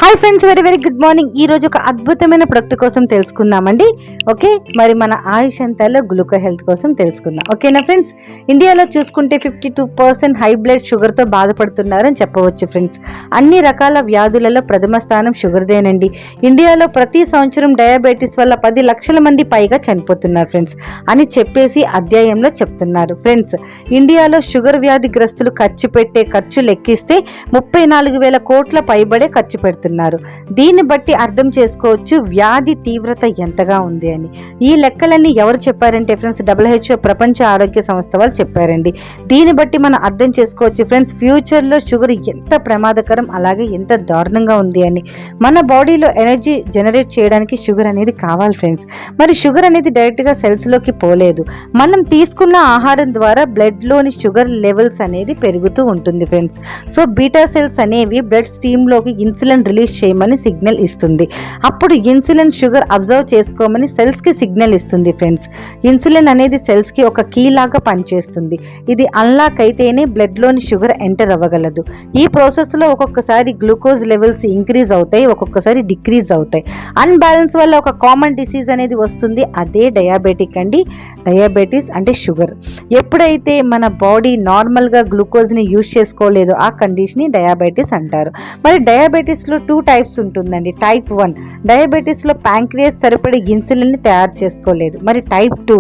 Hi friends, very very good morning. ఈ రోజు ఒక అద్భుతమైన ప్రొడక్ట్ కోసం తెలుసుకుందామండి. ఓకే, మరి మన ఆయుష్ అంతాలో గ్లూకో హెల్త్ కోసం తెలుసుకుందాం. ఓకేనా ఫ్రెండ్స్, ఇండియాలో చూసుకుంటే 52% హై బ్లడ్ షుగర్తో బాధపడుతున్నారని చెప్పవచ్చు ఫ్రెండ్స్. అన్ని రకాల వ్యాధులలో ప్రథమ స్థానం షుగర్దేనండి. ఇండియాలో ప్రతి సంవత్సరం డయాబెటీస్ వల్ల 10 లక్షల మంది పైగా చనిపోతున్నారు ఫ్రెండ్స్ అని చెప్పేసి అధ్యాయంలో చెప్తున్నారు ఫ్రెండ్స్. ఇండియాలో షుగర్ వ్యాధిగ్రస్తులు ఖర్చు లెక్కిస్తే 34,000 కోట్ల పైబడే ఖర్చు పెడుతున్నారు. దీన్ని బట్టి అర్థం చేసుకోవచ్చు వ్యాధి తీవ్రత ఎంతగా ఉంది అని. ఈ లెక్కలన్నీ ఎవరు చెప్పారంటే ఫ్రెండ్స్, WHO ప్రపంచ ఆరోగ్య సంస్థ వాళ్ళు చెప్పారండి. దీన్ని బట్టి మనం అర్థం చేసుకోవచ్చు ఫ్రెండ్స్, ఫ్యూచర్లో షుగర్ ఎంత ప్రమాదకరం, అలాగే ఎంత దారుణంగా ఉంది అని. మన బాడీలో ఎనర్జీ జనరేట్ చేయడానికి షుగర్ అనేది కావాలి ఫ్రెండ్స్. మరి షుగర్ అనేది డైరెక్ట్గా సెల్స్లోకి పోలేదు. మనం తీసుకున్న ఆహారం ద్వారా బ్లడ్లోని షుగర్ లెవెల్స్ అనేది పెరుగుతూ ఉంటుంది ఫ్రెండ్స్. సో బీటా సెల్స్ అనేవి బ్లడ్ స్ట్రీమ్లోకి ఇన్సులిన్ రిలీజ్ చేయమని సిగ్నల్ ఇస్తుంది. అప్పుడు ఇన్సులిన్ షుగర్ అబ్జర్వ్ చేసుకోమని సెల్స్కి సిగ్నల్ ఇస్తుంది ఫ్రెండ్స్. ఇన్సులిన్ అనేది సెల్స్కి ఒక కీ లాగా పనిచేస్తుంది. ఇది అన్లాక్ అయితేనే బ్లడ్లోని షుగర్ ఎంటర్ అవ్వగలదు. ఈ ప్రాసెస్లో ఒక్కొక్కసారి గ్లూకోజ్ లెవెల్స్ ఇంక్రీజ్ అవుతాయి, ఒక్కొక్కసారి డిక్రీజ్ అవుతాయి. అన్బ్యాలెన్స్ వల్ల ఒక కామన్ డిసీజ్ అనేది వస్తుంది, అదే డయాబెటిక్ అండి. డయాబెటీస్ అంటే షుగర్. ఎప్పుడైతే మన బాడీ నార్మల్గా గ్లూకోజ్ని యూజ్ చేసుకోలేదో ఆ కండిషన్ని డయాబెటీస్ అంటారు. మరి డయాబెటీస్లో 2 టైప్స్ ఉంటుందండి. టైప్ 1 డయాబెటీస్లో ప్యాంక్రియాస్ సరిపడే ఇన్సులిన్ని తయారు చేసుకోలేదు. మరి టైప్ 2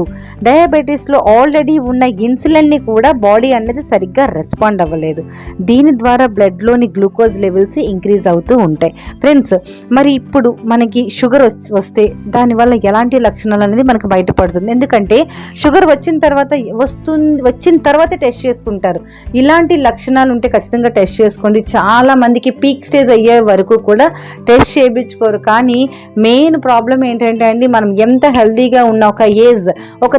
డయాబెటీస్లో ఆల్రెడీ ఉన్న ఇన్సులిన్ని కూడా బాడీ అనేది సరిగ్గా రెస్పాండ్ అవ్వలేదు. దీని ద్వారా బ్లడ్లోని గ్లూకోజ్ లెవెల్స్ ఇంక్రీజ్ అవుతూ ఉంటాయి ఫ్రెండ్స్. మరి ఇప్పుడు మనకి షుగర్ వస్తే దానివల్ల ఎలాంటి లక్షణాలు అనేది మనకు బయటపడుతుంది. ఎందుకంటే షుగర్ వచ్చిన తర్వాత టెస్ట్ చేసుకుంటారు. ఇలాంటి లక్షణాలు ఉంటే ఖచ్చితంగా టెస్ట్ చేసుకోండి. చాలా మందికి పీక్ స్టేజ్ అయ్యే వరకు కూడా టెస్ట్ చేయించుకోరు. కానీ మెయిన్ ప్రాబ్లం ఏంటంటే అండి, మనం ఎంత హెల్దీగా ఉన్న ఒక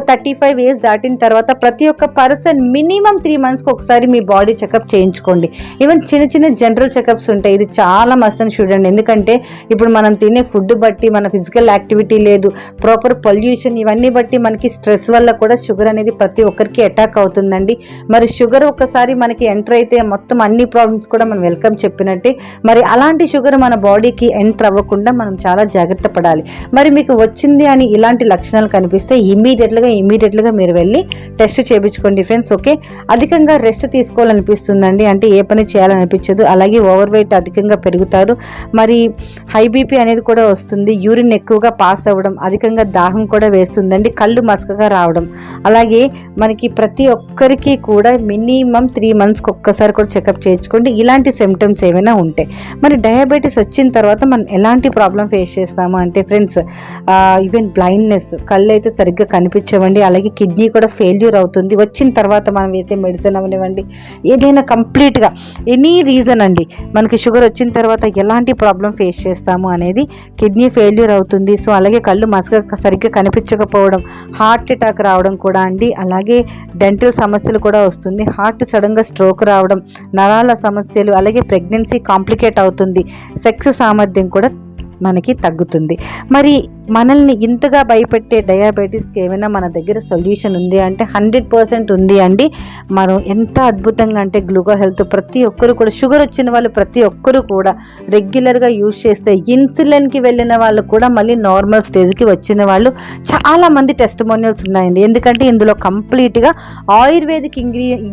35 ఏజ్ దాటిన తర్వాత ప్రతి ఒక్క పర్సన్ మినిమం 3 మంత్స్కి ఒకసారి మీ బాడీ చెకప్ చేయించుకోండి. ఈవెన్ చిన్న జనరల్ చెకప్స్ ఉంటాయి. ఇది చాలా మస్ట్ అని చూడండి. ఎందుకంటే ఇప్పుడు మనం తినే ఫుడ్ బట్టి, మన ఫిజికల్ యాక్టివిటీ లేదు, ప్రాపర్ పొల్యూషన్, ఇవన్నీ బట్టి మనకి స్ట్రెస్ వల్ల కూడా షుగర్ అనేది ప్రతి ఒక్కరికి అటాక్ అవుతుందండి. మరి షుగర్ ఒక్కసారి మనకి ఎంటర్ అయితే మొత్తం అన్ని ప్రాబ్లమ్స్ కూడా మనం వెల్కమ్ చెప్పినట్టే. మరి అలాంటి షుగర్ మన బాడీకి ఎంటర్ అవ్వకుండా మనం చాలా జాగ్రత్త పడాలి. మరి మీకు వచ్చింది అని ఇలాంటి లక్షణాలు కనిపిస్తే ఇమీడియట్గా మీరు వెళ్ళి టెస్ట్ చేయించుకోండి ఫ్రెండ్స్. ఓకే, అధికంగా రెస్ట్ తీసుకోవాలనిపిస్తుందండి, అంటే ఏ పని చేయాలనిపించదు. అలాగే ఓవర్ వెయిట్ అధికంగా పెరుగుతారు. మరి హై బీపీ అనేది కూడా వస్తుంది. యూరిన్ ఎక్కువగా పాస్ అవ్వడం, అధికంగా దాహం కూడా వేస్తుందండి. కళ్ళు మసకగా రావడం. అలాగే మనకి ప్రతి ఒక్కరికి కూడా మినిమం 3 మంత్స్కి ఒక్కసారి కూడా చెకప్ చేయించుకోండి ఇలాంటి సిమ్టమ్స్ ఏమైనా ఉంటాయి. మరి డయాబెటీస్ వచ్చిన తర్వాత మనం ఎలాంటి ప్రాబ్లం ఫేస్ చేస్తాము అంటే ఫ్రెండ్స్, ఈవెన్ బ్లైండ్నెస్, కళ్ళు అయితే సరిగ్గా కనిపించవండి. అలాగే కిడ్నీ కూడా ఫెయిల్యూర్ అవుతుంది. వచ్చిన తర్వాత మనం వేసే మెడిసిన్ అవనివ్వండి, ఏదైనా కంప్లీట్గా ఎనీ రీజన్ అండి, మనకి షుగర్ వచ్చిన తర్వాత ఎలాంటి ప్రాబ్లం ఫేస్ చేస్తాము అనేది కిడ్నీ ఫెయిల్యూర్ అవుతుంది. సో అలాగే కళ్ళు సరిగ్గా కనిపించకపోవడం, హార్ట్ అటాక్ రావడం కూడా అండి. అలాగే డెంటల్ సమస్యలు కూడా వస్తుంది. హార్ట్ సడన్గా స్ట్రోక్ రావడం, నరాల సమస్యలు, అలాగే ప్రెగ్నెన్సీ కాంప్లికేట్ అవుతుంది. సెక్స్ సామర్థ్యం కూడా మనకి తగ్గుతుంది. మరి మనల్ని ఇంతగా భయపెట్టే డయాబెటీస్కి ఏమైనా మన దగ్గర సొల్యూషన్ ఉంది అంటే 100% ఉంది అండి. మనం ఎంత అద్భుతంగా అంటే గ్లూకో హెల్త్ ప్రతి ఒక్కరు కూడా, షుగర్ వచ్చిన వాళ్ళు ప్రతి ఒక్కరు కూడా రెగ్యులర్గా యూజ్ చేస్తే, ఇన్సులిన్కి వెళ్ళిన వాళ్ళు కూడా మళ్ళీ నార్మల్ స్టేజ్కి వచ్చిన వాళ్ళు చాలామంది టెస్టిమోనియల్స్ ఉన్నాయండి. ఎందుకంటే ఇందులో కంప్లీట్గా ఆయుర్వేదిక్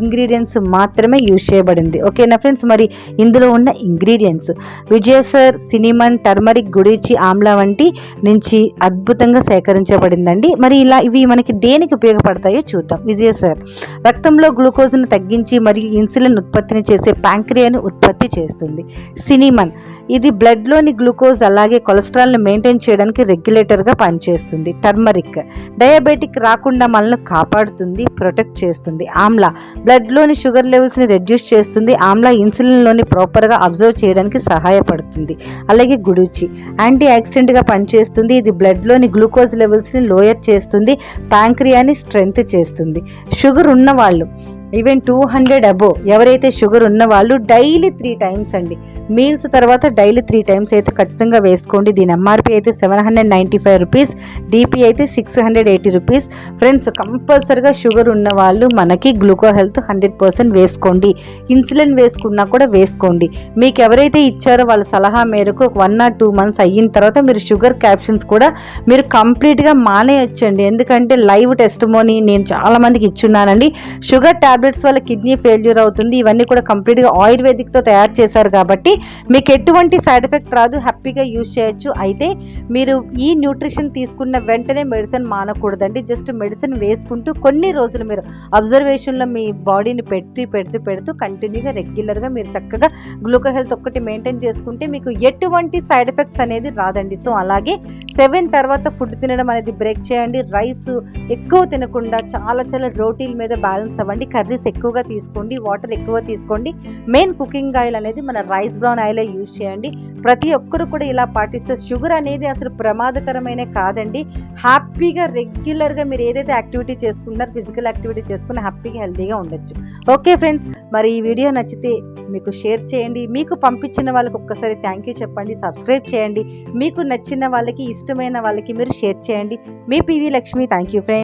ఇంగ్రీడియంట్స్ మాత్రమే యూజ్ చేయబడింది. ఓకేనా ఫ్రెండ్స్, మరి ఇందులో ఉన్న ఇంగ్రీడియంట్స్ విజయసర్, సినిమన్, టర్మరిక్, గుడిచి, ఆమ్లా వంటి నుంచి అద్భుతంగా సేకరించబడిందండి. మరి ఇవి మనకి దేనికి ఉపయోగపడతాయో చూద్దాం. విజయసర్ రక్తంలో గ్లూకోజ్ను తగ్గించి మరియు ఇన్సులిన్ ఉత్పత్తిని చేసే ప్యాంక్రియాను ఉత్పత్తి చేస్తుంది. సినిమన్ ఇది బ్లడ్లోని గ్లూకోజ్ అలాగే కొలెస్ట్రాల్ని మెయింటైన్ చేయడానికి రెగ్యులేటర్గా పనిచేస్తుంది. టర్మరిక్ డయాబెటిక్ రాకుండా మనల్ని కాపాడుతుంది, ప్రొటెక్ట్ చేస్తుంది. ఆమ్లా బ్లడ్లోని షుగర్ లెవెల్స్ని రెడ్యూస్ చేస్తుంది. ఆమ్లా ఇన్సులిన్లోని ప్రాపర్గా అబ్జర్వ్ చేయడానికి సహాయపడుతుంది. అలాగే గుడూచి యాంటీ ఆక్సిడెంట్గా పనిచేస్తుంది. ఇది బ్లడ్లోని గ్లూకోజ్ లెవెల్స్ని లోయర్ చేస్తుంది, ప్యాంక్రియాని స్ట్రెంగ్త్ చేస్తుంది. షుగర్ ఉన్నవాళ్ళు ఈవెన్ 200 అబోవ్ ఎవరైతే షుగర్ ఉన్న వాళ్ళు డైలీ 3 టైమ్స్ అండి, మీల్స్ తర్వాత డైలీ 3 టైమ్స్ అయితే ఖచ్చితంగా వేసుకోండి. దీని ఎంఆర్పి అయితే 795 రూపీస్, డిపి అయితే 680 రూపీస్. ఫ్రెండ్స్ కంపల్సరిగా షుగర్ ఉన్న వాళ్ళు మనకి గ్లూకో హెల్త్ 100% వేసుకోండి. ఇన్సులిన్ వేసుకున్నా కూడా వేసుకోండి. మీకు ఎవరైతే ఇచ్చారో వాళ్ళ సలహా మేరకు 1 or 2 మంత్స్ అయిన తర్వాత మీరు షుగర్ క్యాప్షన్స్ కూడా మీరు కంప్లీట్గా మానేయొచ్చండి. ఎందుకంటే లైవ్ టెస్టిమోనీ నేను చాలా మందికి ఇచ్చున్నానండి. షుగర్ టాబ్లెట్స్ వల్ల కిడ్నీ ఫెయిల్యూర్ అవుతుంది, ఇవన్నీ కూడా కంప్లీట్గా ఆయుర్వేదిక్తో తయారు చేశారు కాబట్టి మీకు ఎటువంటి సైడ్ ఎఫెక్ట్ రాదు, హ్యాపీగా యూజ్ చేయొచ్చు. అయితే మీరు ఈ న్యూట్రిషన్ తీసుకున్న వెంటనే మెడిసిన్ మానకూడదండి. జస్ట్ మెడిసిన్ వేసుకుంటూ కొన్ని రోజులు మీరు అబ్జర్వేషన్లో మీ బాడీని పెడుతూ కంటిన్యూగా రెగ్యులర్గా మీరు చక్కగా గ్లూకో హెల్త్ ఒక్కటి మెయింటైన్ చేసుకుంటే మీకు ఎటువంటి సైడ్ ఎఫెక్ట్స్ అనేది రాదండి. సో అలాగే 7 తర్వాత ఫుడ్ తినడం అనేది బ్రేక్ చేయండి. రైస్ ఎక్కువ తినకుండా చాలా రోటీల మీద బ్యాలెన్స్ అవ్వండి. కర్రీస్ ఎక్కువగా తీసుకోండి, వాటర్ ఎక్కువ తీసుకోండి. మెయిన్ కుకింగ్ ఆయిల్ అనేది మన రైస్ బ్రౌన్ ఆయిలే యూజ్ చేయండి. ప్రతి ఒక్కరు కూడా ఇలా పాటిస్తే షుగర్ అనేది అసలు ప్రమాదకరమైన కాదండి. హ్యాపీగా రెగ్యులర్గా మీరు ఏదైతే యాక్టివిటీ చేసుకుంటున్నారో ఫిజికల్ యాక్టివిటీ చేసుకుని హ్యాపీగా హెల్తీగా ఉండొచ్చు. ఓకే ఫ్రెండ్స్, మరి ఈ వీడియో నచ్చితే మీకు షేర్ చేయండి. మీకు పంపించిన వాళ్ళకి ఒక్కసారి థ్యాంక్ యూ చెప్పండి, సబ్స్క్రైబ్ చేయండి. మీకు నచ్చిన వాళ్ళకి, ఇష్టమైన వాళ్ళకి మీరు షేర్ చేయండి. మీ PV Lakshmi. Thank you friends.